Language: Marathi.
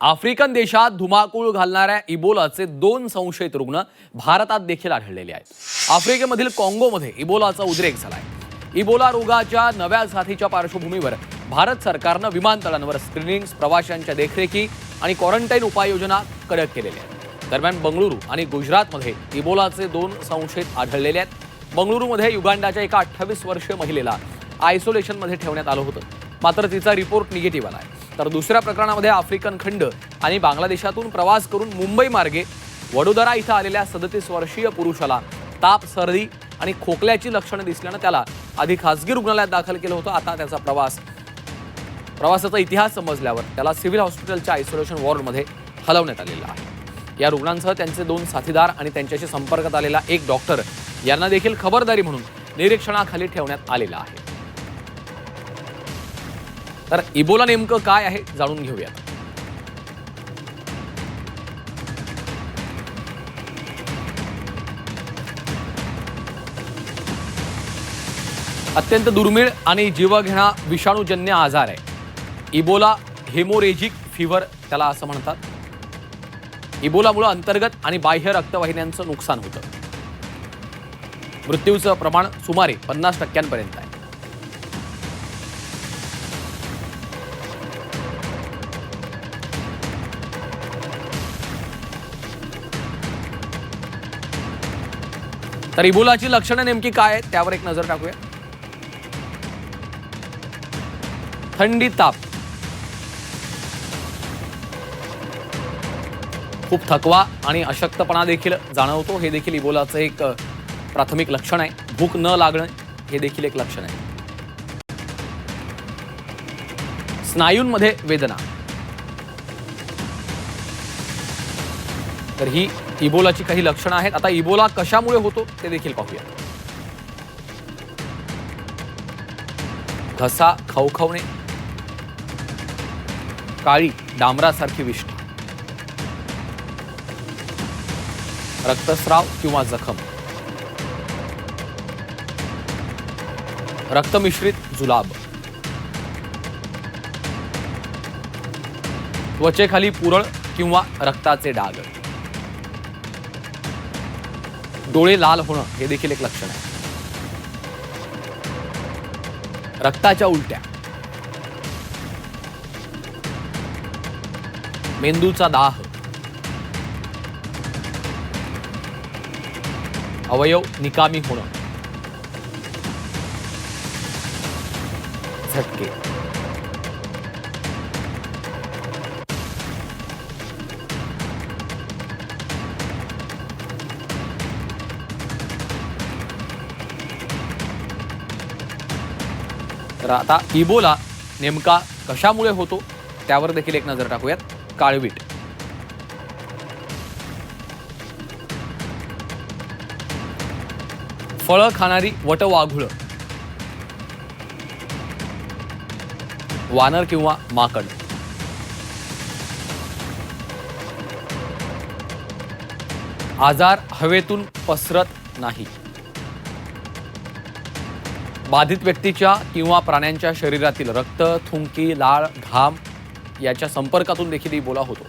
आफ्रिकन देशात धुमाकूळ घालणाऱ्या इबोलाचे 2 संशयित रुग्ण भारतात देखील आढळलेले आहेत। आफ्रिकेमधील काँगोमध्ये इबोलाचा उद्रेक झालाय। इबोला रोगाच्या नव्या साथीच्या पार्श्वभूमीवर भारत सरकारने विमानतळांवर स्क्रीनिंग, प्रवाशांच्या देखरेखी आणि क्वारंटाईन उपाययोजना कडक केलेल्या आहेत। दरम्यान बंगळुरू आणि गुजरातमध्ये इबोलाचे 2 संशयित आढळलेले आहेत। बंगळुरूमध्ये युगांडाच्या एका 28 वर्षीय महिलेला आयसोलेशनमध्ये ठेवण्यात आलं होतं, मात्र तिचा रिपोर्ट निगेटिव्ह आलाय। तर दुसऱ्या प्रकरणामध्ये आफ्रिकन खंड आणि बांगलादेशातून प्रवास करून मुंबई मार्गे वडोदरा इथं आलेल्या 37 वर्षीय पुरुषाला ताप, सर्दी आणि खोकल्याची लक्षणं दिसल्यानं त्याला आधी खासगी रुग्णालयात दाखल केलं होतं। आता त्याचा प्रवासाचा इतिहास समजल्यावर त्याला सिव्हिल हॉस्पिटलच्या आयसोलेशन वॉर्डमध्ये हलवण्यात आलेलं आहे। या रुग्णांसह त्यांचे 2 साथीदार आणि त्यांच्याशी संपर्कात आलेला एक डॉक्टर यांना देखील खबरदारी म्हणून निरीक्षणाखाली ठेवण्यात आलेलं आहे। तर इबोला नेमकं काय आहे जाणून घेऊयात। अत्यंत दुर्मिळ आणि जीवघेणा विषाणूजन्य आजार आहे इबोला। हेमोरेजिक फीवर त्याला असं म्हणतात। इबोलामुळे अंतर्गत आणि बाह्य रक्तवाहिन्यांचं नुकसान होतं। मृत्यूचं प्रमाण सुमारे 50% आहे। तर इबोलाची लक्षणं नेमकी काय आहेत त्यावर एक नजर टाकूया। थंडी, ताप, खूप थकवा आणि अशक्तपणा देखील जाणवतो, हे देखील इबोलाचं एक प्राथमिक लक्षण आहे। भूक न लागणं हे देखील एक लक्षण आहे। स्नायूंमध्ये वेदना, तर ही इबोलाची काही लक्षणं आहेत। आता इबोला कशामुळे होतो ते देखील पाहूया। घसा खवखवणे, काळी डांबरासारखी विष्ठा, रक्तस्राव किंवा जखम, रक्तमिश्रित जुलाब, त्वचेखाली पुरळ किंवा रक्ताचे डाग, डोळे लाल होणं हे देखील एक लक्षण आहे। रक्ताच्या उलट्या, मेंदूचा दाह, अवयव निकामी होणं, झटके, तर आता इबोला नेमका कशामुळे होतो त्यावर देखील एक नजर टाकूयात। काळवीट, फळं खाणारी वटवाघुळ, वानर किंवा माकड, आजार हवेतून पसरत नाही, बाधित व्यक्तीच्या किंवा प्राण्यांच्या शरीरातील रक्त, थुंकी, लाळ, घाम याच्या संपर्कातून देखील इबोला होतो।